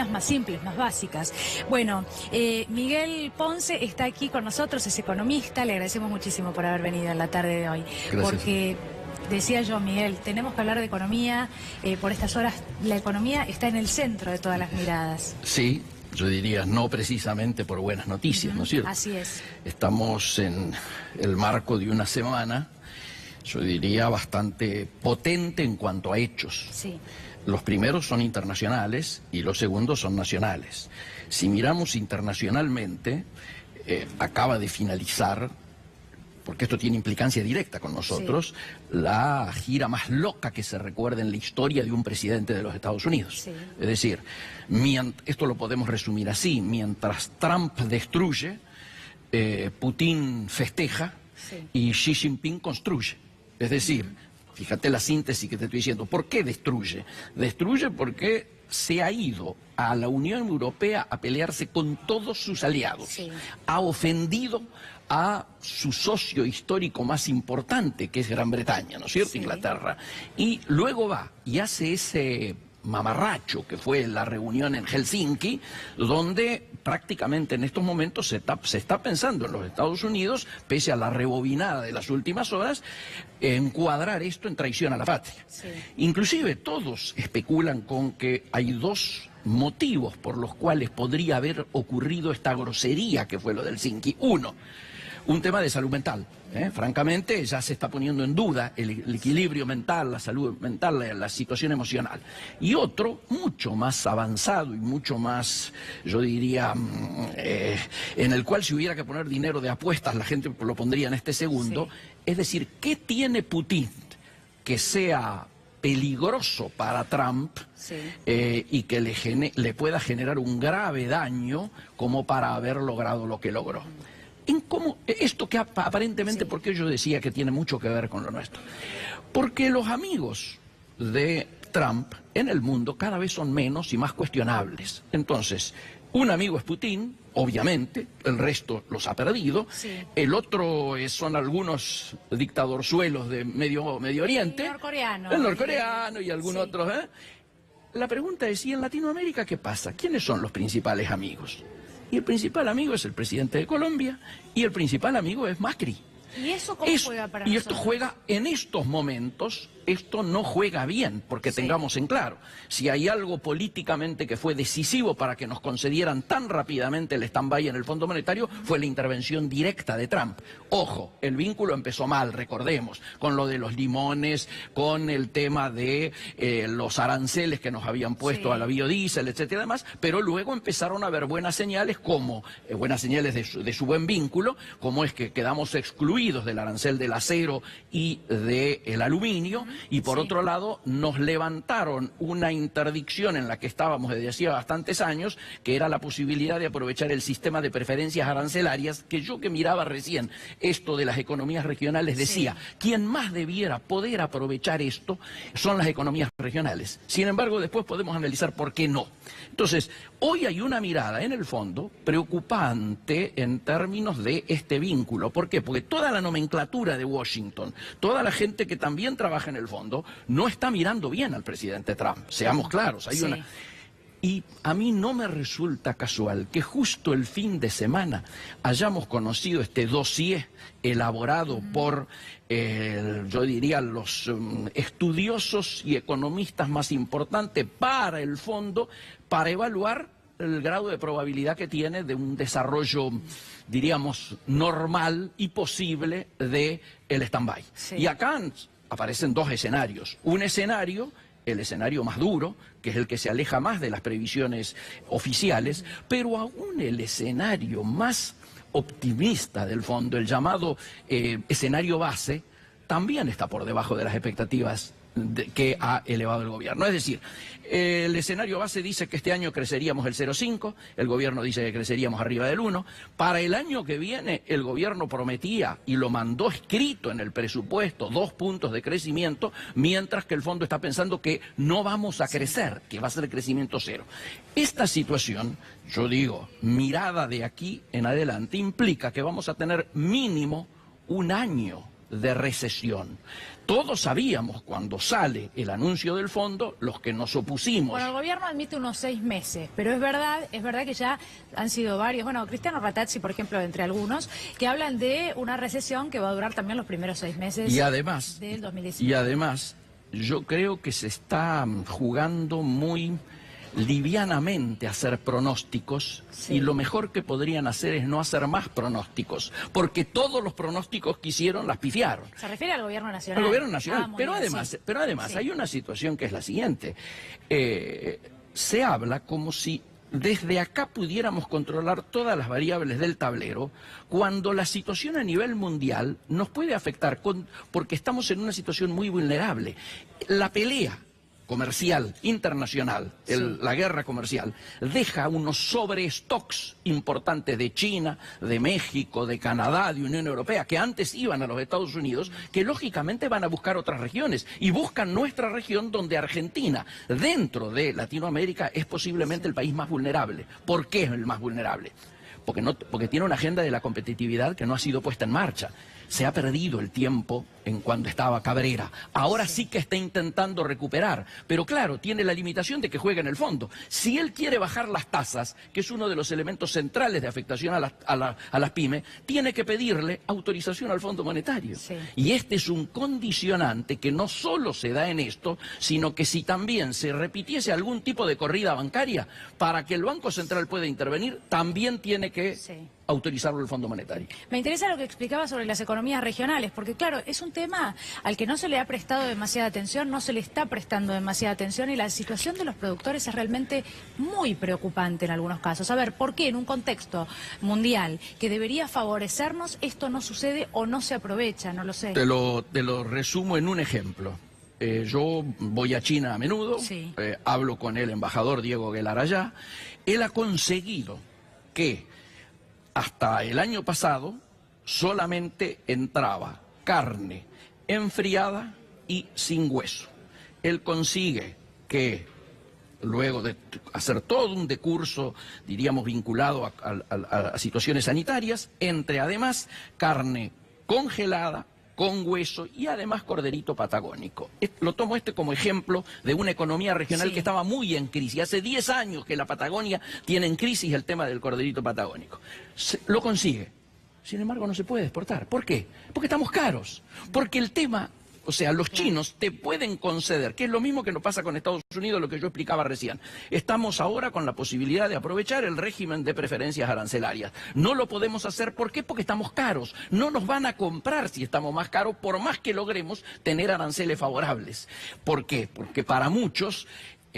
más simples, más básicas. Bueno, Miguel Ponce está aquí con nosotros, es economista, le agradecemos muchísimo por haber venido en la tarde de hoy. Gracias. Porque, decía yo, Miguel, tenemos que hablar de economía, por estas horas la economía está en el centro de todas las miradas. Sí, yo diría no precisamente por buenas noticias, ¿no es cierto? Así es. Estamos en el marco de una semana, yo diría bastante potente en cuanto a hechos. Sí. Los primeros son internacionales y los segundos son nacionales. Si miramos internacionalmente, acaba de finalizar, porque esto tiene implicancia directa con nosotros, sí, la gira más loca que se recuerda en la historia de un presidente de los Estados Unidos. Sí. Es decir, esto lo podemos resumir así: mientras Trump destruye, Putin festeja, sí, y Xi Jinping construye. Es decir, fíjate la síntesis que te estoy diciendo. ¿Por qué destruye? Destruye porque se ha ido a la Unión Europea a pelearse con todos sus aliados. Sí. Ha ofendido a su socio histórico más importante, que es Gran Bretaña, ¿no es cierto? Sí. Inglaterra. Y luego va y hace ese mamarracho que fue la reunión en Helsinki, donde prácticamente en estos momentos se está pensando en los Estados Unidos, pese a la rebobinada de las últimas horas, encuadrar esto en traición a la patria. Sí. Inclusive todos especulan con que hay dos motivos por los cuales podría haber ocurrido esta grosería que fue lo del Helsinki. Uno, un tema de salud mental. Francamente, ya se está poniendo en duda el equilibrio mental, la salud mental, la situación emocional. Y otro, mucho más avanzado y mucho más, yo diría, en el cual si hubiera que poner dinero de apuestas, la gente lo pondría en este segundo. Sí. Es decir, ¿qué tiene Putin que sea peligroso para Trump, sí, y que le pueda generar un grave daño como para haber logrado lo que logró? En cómo, esto que aparentemente, sí, porque yo decía que tiene mucho que ver con lo nuestro. Porque los amigos de Trump en el mundo cada vez son menos y más cuestionables. Entonces, un amigo es Putin, obviamente, el resto los ha perdido. Sí. El otro son algunos dictadorzuelos de Medio Oriente. El norcoreano y algunos, sí, otros. La pregunta es, ¿y en Latinoamérica qué pasa? ¿Quiénes son los principales amigos? Y el principal amigo es el presidente de Colombia y el principal amigo es Macri. ¿Y eso cómo juega para nosotros? Y esto juega en estos momentos, esto no juega bien, porque sí, tengamos en claro, si hay algo políticamente que fue decisivo para que nos concedieran tan rápidamente el stand-by en el Fondo Monetario, fue la intervención directa de Trump. Ojo, el vínculo empezó mal, recordemos, con lo de los limones, con el tema de los aranceles que nos habían puesto, sí, a la biodiesel, etcétera, demás, pero luego empezaron a haber buenas señales, como buenas señales de su buen vínculo, como es que quedamos excluidos del arancel del acero y del aluminio, y por, sí, otro lado nos levantaron una interdicción en la que estábamos desde hacía bastantes años, que era la posibilidad de aprovechar el sistema de preferencias arancelarias, que yo que miraba recién esto de las economías regionales decía, sí, quien más debiera poder aprovechar esto son las economías regionales. Sin embargo, después podemos analizar por qué no. Entonces, hoy hay una mirada en el fondo preocupante en términos de este vínculo. ¿Por qué? Porque toda la nomenclatura de Washington, toda la gente que también trabaja en el fondo, no está mirando bien al presidente Trump. Seamos claros, hay, sí, una... Y a mí no me resulta casual que justo el fin de semana hayamos conocido este dossier elaborado por, yo diría, los estudiosos y economistas más importantes para el fondo, para evaluar el grado de probabilidad que tiene de un desarrollo, diríamos, normal y posible del stand-by. Sí. Y acá aparecen dos escenarios. Un escenario, el escenario más duro, que es el que se aleja más de las previsiones oficiales, pero aún el escenario más optimista del fondo, el llamado escenario base, también está por debajo de las expectativas que ha elevado el gobierno. Es decir, el escenario base dice que este año creceríamos el 0,5, el gobierno dice que creceríamos arriba del 1. Para el año que viene el gobierno prometía y lo mandó escrito en el presupuesto 2 puntos de crecimiento, mientras que el fondo está pensando que no vamos a crecer, que va a ser crecimiento cero. Esta situación, yo digo, mirada de aquí en adelante, implica que vamos a tener mínimo un año de recesión. Todos sabíamos cuando sale el anuncio del fondo, los que nos opusimos. Bueno, el gobierno admite unos 6 meses, pero es verdad que ya han sido varios. Bueno, Cristiano Ratajsi, por ejemplo, entre algunos, que hablan de una recesión que va a durar también los primeros 6 meses del 2019. Y además, yo creo que se está jugando muy livianamente a hacer pronósticos, sí. Y lo mejor que podrían hacer es no hacer más pronósticos, porque todos los pronósticos que hicieron las pifiaron. Se refiere al gobierno nacional. Al gobierno nacional, pero además sí. Hay una situación que es la siguiente. Se habla como si desde acá pudiéramos controlar todas las variables del tablero, cuando la situación a nivel mundial nos puede afectar, porque estamos en una situación muy vulnerable. La pelea comercial, internacional, la guerra comercial, deja unos sobrestocks importantes de China, de México, de Canadá, de Unión Europea, que antes iban a los Estados Unidos, que lógicamente van a buscar otras regiones, y buscan nuestra región, donde Argentina, dentro de Latinoamérica, es posiblemente el país más vulnerable. ¿Por qué es el más vulnerable? Porque tiene una agenda de la competitividad que no ha sido puesta en marcha. Se ha perdido el tiempo en cuando estaba Cabrera. Ahora sí que está intentando recuperar, pero claro, tiene la limitación de que juega en el fondo. Si él quiere bajar las tasas, que es uno de los elementos centrales de afectación a las pymes, tiene que pedirle autorización al Fondo Monetario. Sí. Y este es un condicionante que no solo se da en esto, sino que si también se repitiese algún tipo de corrida bancaria, para que el Banco Central pueda intervenir, también tiene que autorizarlo el Fondo Monetario. Me interesa lo que explicaba sobre las economías regionales, porque claro, es un tema al que no se le ha prestado demasiada atención, no se le está prestando demasiada atención, y la situación de los productores es realmente muy preocupante en algunos casos. A ver, ¿por qué en un contexto mundial que debería favorecernos esto no sucede o no se aprovecha? No lo sé. Te lo resumo en un ejemplo. Yo voy a China a menudo, sí. Hablo con el embajador Diego Guelarayá. Él ha conseguido que hasta el año pasado solamente entraba carne enfriada y sin hueso. Él consigue que, luego de hacer todo un decurso, diríamos, vinculado a situaciones sanitarias, entre además carne congelada, con hueso y además corderito patagónico. Lo tomo como ejemplo de una economía regional que estaba muy en crisis. Hace 10 años que la Patagonia tiene en crisis el tema del corderito patagónico. Lo consigue. Sin embargo, no se puede exportar. ¿Por qué? Porque estamos caros. Porque el tema... O sea, los chinos te pueden conceder, que es lo mismo que nos pasa con Estados Unidos, lo que yo explicaba recién. Estamos ahora con la posibilidad de aprovechar el régimen de preferencias arancelarias. No lo podemos hacer, ¿por qué? Porque estamos caros. No nos van a comprar si estamos más caros, por más que logremos tener aranceles favorables. ¿Por qué? Porque para muchos...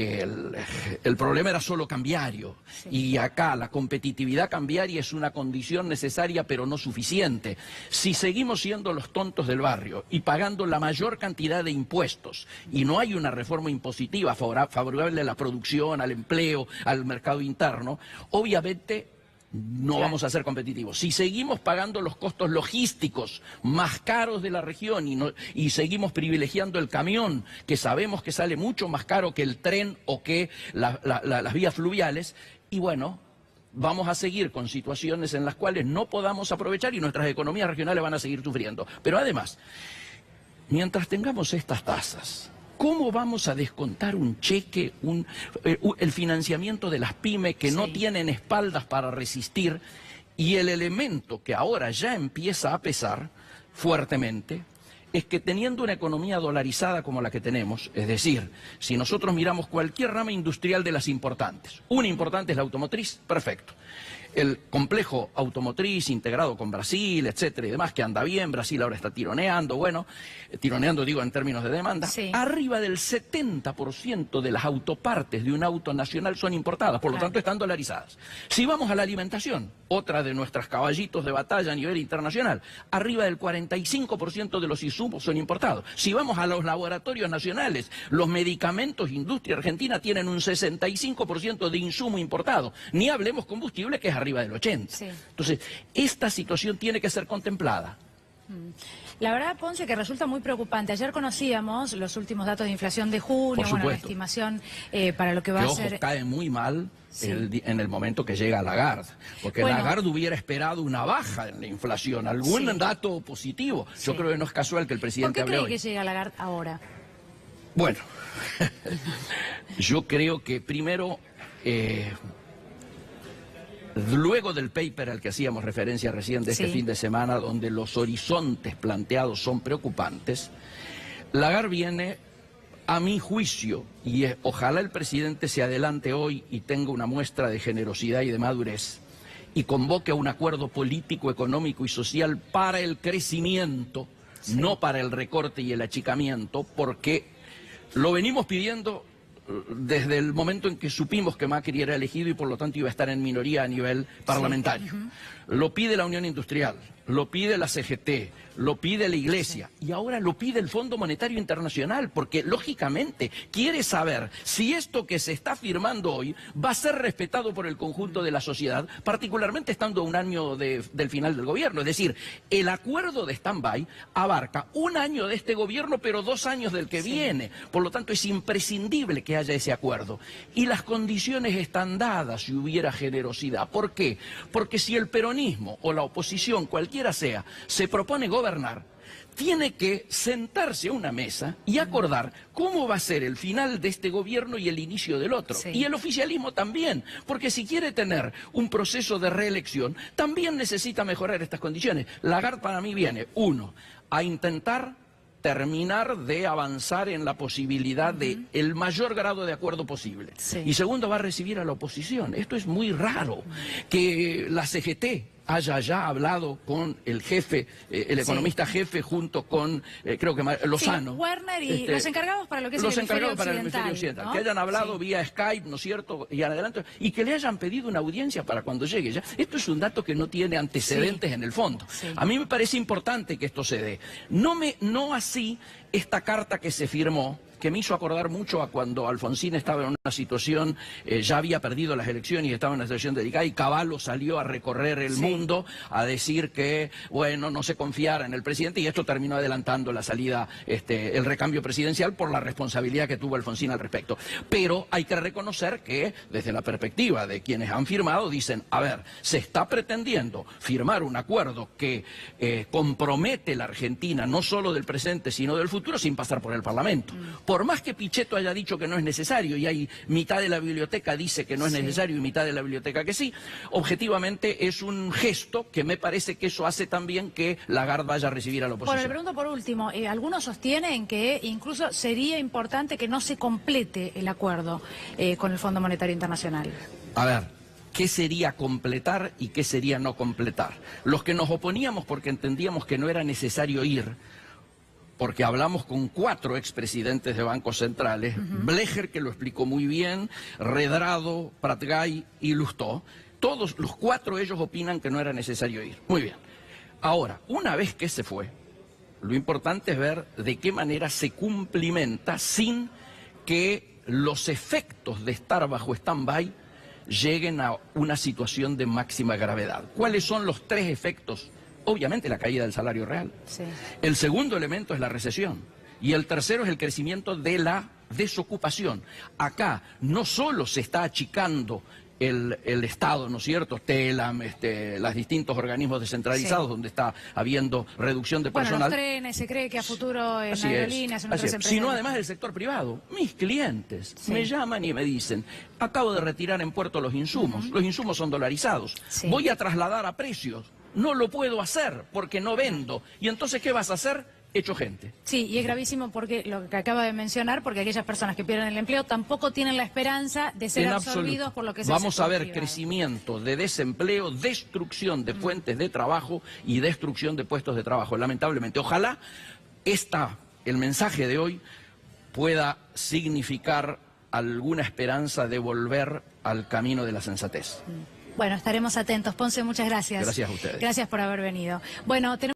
El problema era solo cambiario, y acá la competitividad cambiaria es una condición necesaria pero no suficiente. Si seguimos siendo los tontos del barrio y pagando la mayor cantidad de impuestos y no hay una reforma impositiva favorable a la producción, al empleo, al mercado interno, obviamente no vamos a ser competitivos. Si seguimos pagando los costos logísticos más caros de la región y seguimos privilegiando el camión, que sabemos que sale mucho más caro que el tren o que las vías fluviales, y bueno, vamos a seguir con situaciones en las cuales no podamos aprovechar y nuestras economías regionales van a seguir sufriendo. Pero además, mientras tengamos estas tasas, ¿cómo vamos a descontar un cheque, el financiamiento de las pymes que no tienen espaldas para resistir? Y el elemento que ahora ya empieza a pesar fuertemente es que, teniendo una economía dolarizada como la que tenemos, es decir, si nosotros miramos cualquier rama industrial de las importantes, una importante es la automotriz, perfecto. El complejo automotriz integrado con Brasil, etcétera y demás, que anda bien, Brasil ahora está tironeando, bueno, tironeando digo en términos de demanda, arriba del 70% de las autopartes de un auto nacional son importadas, por lo tanto están dolarizadas. Si vamos a la alimentación, otra de nuestras caballitos de batalla a nivel internacional, arriba del 45% de los insumos son importados. Si vamos a los laboratorios nacionales, los medicamentos, industria argentina, tienen un 65% de insumo importado, ni hablemos combustible, que es arriba del 80%. Entonces, esta situación tiene que ser contemplada. La verdad, Ponce, que resulta muy preocupante. Ayer conocíamos los últimos datos de inflación de junio, la estimación para lo que va a ser... Ojo, cae muy mal en el momento que llega Lagarde, porque Lagarde hubiera esperado una baja en la inflación, algún dato positivo. Yo creo que no es casual que el presidente hable hoy. ¿Por qué cree que llega Lagarde ahora? Bueno, yo creo que primero... luego del paper al que hacíamos referencia recién de este fin de semana, donde los horizontes planteados son preocupantes, Lagarde viene, a mi juicio, y ojalá el presidente se adelante hoy y tenga una muestra de generosidad y de madurez, y convoque a un acuerdo político, económico y social para el crecimiento, no para el recorte y el achicamiento, porque lo venimos pidiendo desde el momento en que supimos que Macri era elegido y por lo tanto iba a estar en minoría a nivel parlamentario. Lo pide la Unión Industrial, lo pide la CGT, lo pide la Iglesia y ahora lo pide el Fondo Monetario Internacional, porque lógicamente quiere saber si esto que se está firmando hoy va a ser respetado por el conjunto de la sociedad, particularmente estando a un año del final del gobierno. Es decir, el acuerdo de stand-by abarca un año de este gobierno, pero 2 años del que viene. Por lo tanto, es imprescindible que haya ese acuerdo. Y las condiciones están dadas si hubiera generosidad. ¿Por qué? Porque si el peronismo o la oposición, cualquiera sea, se propone gobernar, tiene que sentarse a una mesa y acordar cómo va a ser el final de este gobierno y el inicio del otro. Y el oficialismo también, porque si quiere tener un proceso de reelección, también necesita mejorar estas condiciones. Lagarde para mí viene, uno, a intentar terminar de avanzar en la posibilidad de el mayor grado de acuerdo posible. Y segundo, va a recibir a la oposición. Esto es muy raro, que la CGT haya ya hablado con el jefe, el economista jefe, junto con, creo que Lozano. Werner y los encargados para lo que es el hemisferio occidental, ¿no? Que hayan hablado vía Skype, ¿no es cierto?, y adelante, y que le hayan pedido una audiencia para cuando llegue ya. Esto es un dato que no tiene antecedentes en el fondo. A mí me parece importante que esto se dé. No así esta carta que se firmó, que me hizo acordar mucho a cuando Alfonsín estaba en una situación, ya había perdido las elecciones y estaba en una situación delicada, y Cavallo salió a recorrer el mundo a decir que, bueno, no se confiara en el presidente, y esto terminó adelantando la salida, el recambio presidencial por la responsabilidad que tuvo Alfonsín al respecto. Pero hay que reconocer que, desde la perspectiva de quienes han firmado, dicen, a ver, se está pretendiendo firmar un acuerdo que compromete la Argentina, no solo del presente, sino del futuro, sin pasar por el Parlamento. Por más que Pichetto haya dicho que no es necesario, y hay mitad de la biblioteca dice que no es necesario y mitad de la biblioteca que sí, objetivamente es un gesto que me parece que eso hace también que Lagarde vaya a recibir a la oposición. Bueno, le pregunto por último, algunos sostienen que incluso sería importante que no se complete el acuerdo con el Fondo Monetario Internacional. A ver, ¿qué sería completar y qué sería no completar? Los que nos oponíamos porque entendíamos que no era necesario ir, porque hablamos con 4 expresidentes de bancos centrales, Blecher, que lo explicó muy bien, Redrado, Pratgay y Lustó. Todos los 4 ellos opinan que no era necesario ir. Muy bien. Ahora, una vez que se fue, lo importante es ver de qué manera se cumplimenta sin que los efectos de estar bajo stand-by lleguen a una situación de máxima gravedad. ¿Cuáles son los 3 efectos? Obviamente la caída del salario real. El segundo elemento es la recesión. Y el tercero es el crecimiento de la desocupación. Acá no solo se está achicando el Estado, ¿no es cierto?, TELAM, los distintos organismos descentralizados donde está habiendo reducción de personal. Bueno, los trenes, se cree que a futuro en aerolíneas, en otras empresas. Sino además del sector privado. Mis clientes me llaman y me dicen, acabo de retirar en puerto los insumos. Los insumos son dolarizados. Voy a trasladar a precios. No lo puedo hacer porque no vendo. ¿Y entonces qué vas a hacer? Hecho gente. Sí, y es gravísimo porque lo que acaba de mencionar, porque aquellas personas que pierden el empleo tampoco tienen la esperanza de ser absorbidos por lo que se Vamos a ver crecimiento de desempleo, destrucción de fuentes de trabajo y destrucción de puestos de trabajo, lamentablemente. Ojalá el mensaje de hoy pueda significar alguna esperanza de volver al camino de la sensatez. Bueno, estaremos atentos. Ponce, muchas gracias. Gracias a ustedes. Gracias por haber venido. Bueno,